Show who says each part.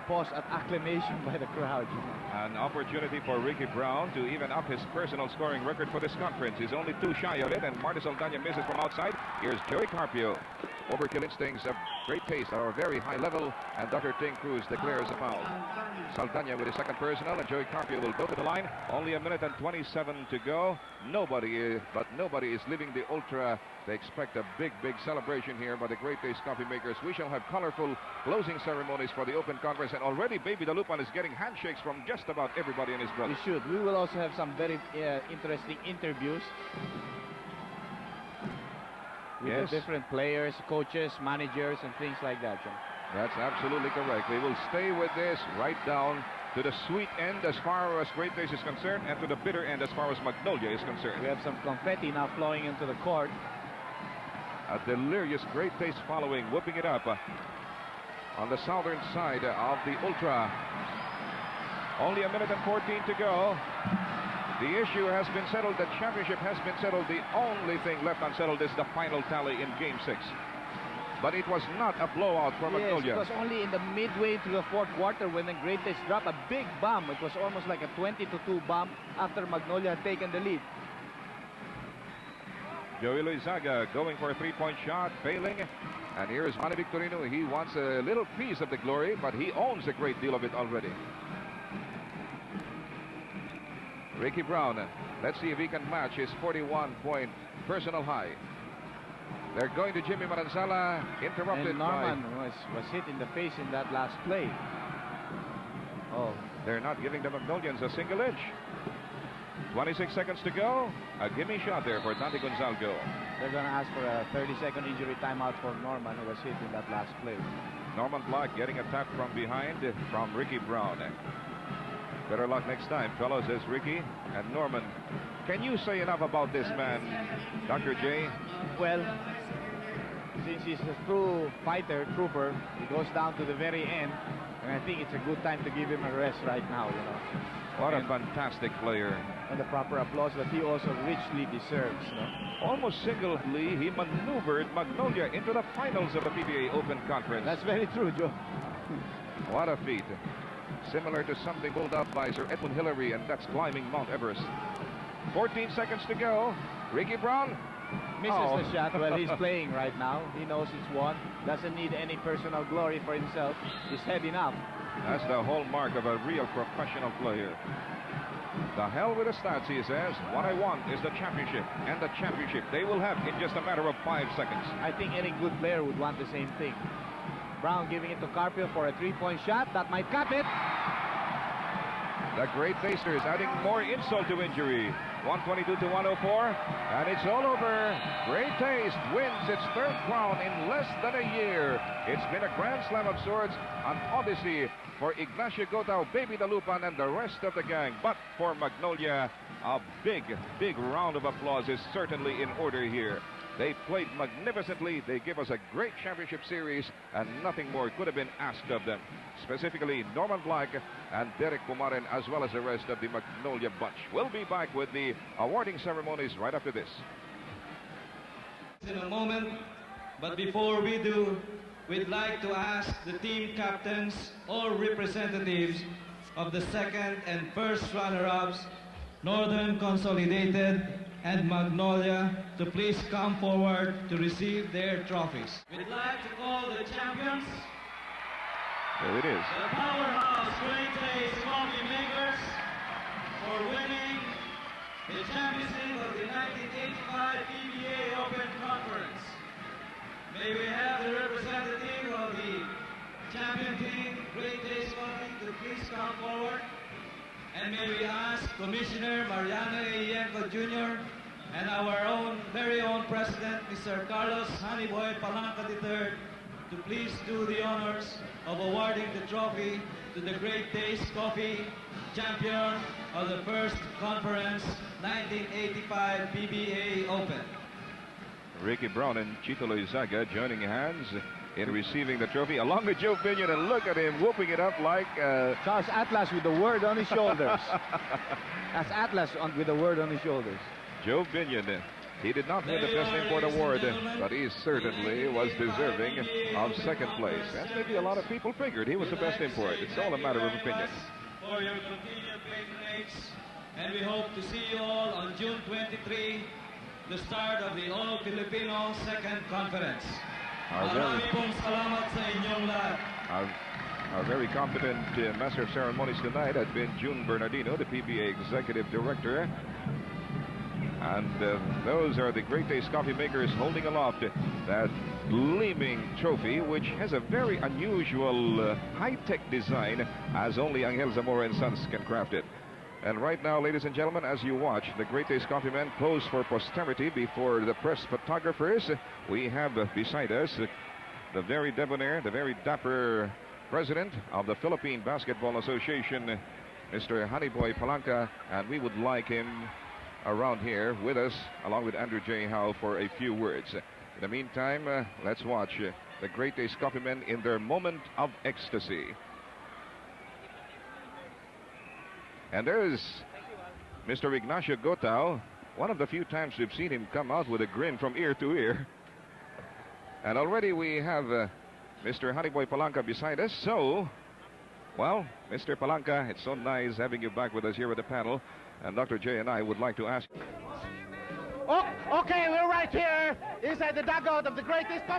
Speaker 1: applause at acclamation by the crowd.
Speaker 2: An opportunity for Ricky Brown to even up his personal scoring record for this conference. He's only 2 shy of it, and Marty Saldana misses from outside. Here's Joey Carpio. Overkill instincts of great taste at a very high level, and Dr. Ting Cruz declares a foul. Saldana with his second personal, and Joey Carpio will go to the line. Only a minute and 27 to go. Nobody is leaving the Ultra. They expect a big celebration here by the Great Taste Coffee Makers. We shall have colorful closing ceremonies for the Open Conference, and already Baby Dalupan is getting handshakes from just about everybody in his brother.
Speaker 1: We should. We will also have some very interesting interviews with the different players, coaches, managers, and things like that, John.
Speaker 2: That's absolutely correct. We will stay with this right down to the sweet end as far as Great Taste is concerned, and to the bitter end as far as Magnolia is concerned.
Speaker 1: We have some confetti now flowing into the court.
Speaker 2: A delirious Great Taste following, whooping it up on the southern side of the Ultra. Only a minute and 14 to go. The issue has been settled. The championship has been settled. The only thing left unsettled is the final tally in Game 6. But it was not a blowout for Magnolia.
Speaker 1: It was only in the midway through the fourth quarter when the Great Taste dropped a big bomb. It was almost like a 20-2 bomb after Magnolia had taken the lead.
Speaker 2: Joey Luizaga going for a three-point shot, failing. And here's Manny Victorino. He wants a little piece of the glory, but he owns a great deal of it already. Ricky Brown, let's see if he can match his 41-point personal high. They're going to Jimmy Maranzala, interrupted.
Speaker 1: And Norman was hit in the face in that last play.
Speaker 2: Oh, they're not giving the Magnolians a single inch. 26 seconds to go. A gimme shot there for Dante Gonzalgo.
Speaker 1: They're going to ask for a 30-second injury timeout for Norman, who was hit in that last play.
Speaker 2: Norman Black getting a tap from behind from Ricky Brown. Better luck next time, fellows, says Ricky. And Norman, can you say enough about this man, Dr. J?
Speaker 1: Well, since he's a true fighter, trooper, he goes down to the very end, and I think it's a good time to give him a rest right now, you know.
Speaker 2: What a fantastic player.
Speaker 1: And the proper applause that he also richly deserves, you know.
Speaker 2: Almost singly, he maneuvered Magnolia into the finals of the PBA Open Conference.
Speaker 1: That's very true, Joe.
Speaker 2: What a feat. Similar to something pulled up by Sir Edmund Hillary, and that's climbing Mount Everest. 14 seconds to go. Ricky Brown
Speaker 1: misses the shot. Well, he's playing right now. He knows it's won. Doesn't need any personal glory for himself. He's had enough.
Speaker 2: That's the hallmark of a real professional player. The hell with the stats, he says. What I want is the championship. And the championship they will have in just a matter of 5 seconds.
Speaker 1: I think any good player would want the same thing. Brown giving it to Carpio for a three-point shot. That might cut it.
Speaker 2: The Great Tasters adding more insult to injury. 122 to 104. And it's all over. Great Taste wins its third crown in less than a year. It's been a grand slam of sorts, an odyssey for Ignacio Gotao, Baby Dalupan, and the rest of the gang. But for Magnolia, a big round of applause is certainly in order here. They played magnificently. They give us a great championship series, and nothing more could have been asked of them. Specifically, Norman Black and Derek Pumaren, as well as the rest of the Magnolia bunch. We'll be back with the awarding ceremonies right after this.
Speaker 3: In a moment, but before we do, we'd like to ask the team captains or representatives of the second and first runner-ups, Northern Consolidated and Magnolia, to please come forward to receive their trophies. We'd like to call the champions.
Speaker 2: There it is.
Speaker 3: The powerhouse Great Taste Coffee Makers for winning the championship of the 1985 PBA Open Conference. May we have the representative of the champion team, Great Taste Coffee, to please come forward. And may we ask Commissioner Mariano A. Yenko Jr. and our own, very own President, Mr. Carlos Honeyboy Palanca III, to please do the honors of awarding the trophy to the Great Taste Coffee champion of the first conference 1985 PBA Open.
Speaker 2: Ricky Brown and Chito Loizaga joining hands in receiving the trophy, along with Joe Pinion, and look at him whooping it up like
Speaker 1: Charles Atlas with the word on his shoulders. That's Atlas with the word on his shoulders.
Speaker 2: Joe Pinion He did not win the Best Import Award, but he certainly was deserving of second place. As maybe a lot of people figured he was the best import. It's all a matter of opinion.
Speaker 3: For your continued patronage, and we hope to see you all on June 23, the start of the All-Filipino Second Conference. Marami pong salamat sa inyong lahat.
Speaker 2: Our very competent Master of Ceremonies tonight has been June Bernardino, the PBA Executive Director. And those are the Great Taste Coffee makers holding aloft that gleaming trophy, which has a very unusual high-tech design, as only Angel Zamora and Sons can craft it. And right now, ladies and gentlemen, as you watch, the Great Taste Coffee men pose for posterity before the press photographers. We have beside us the very debonair, the very dapper president of the Philippine Basketball Association, Mr. Honeyboy Palanca, and we would like him around here with us, along with Andrew J. Howe, for a few words. In the meantime, let's watch the Great Taste Coffee men in their moment of ecstasy. And there's Mr. Ignacio Gotao, one of the few times we've seen him come out with a grin from ear to ear. And already we have Mr. Honeyboy Palanca beside us. So, well, Mr. Palanca, it's so nice having you back with us here at the panel. And Dr. J and I would like to ask.
Speaker 4: Oh, okay, we're right here inside the dugout of the Great Taste Coffee.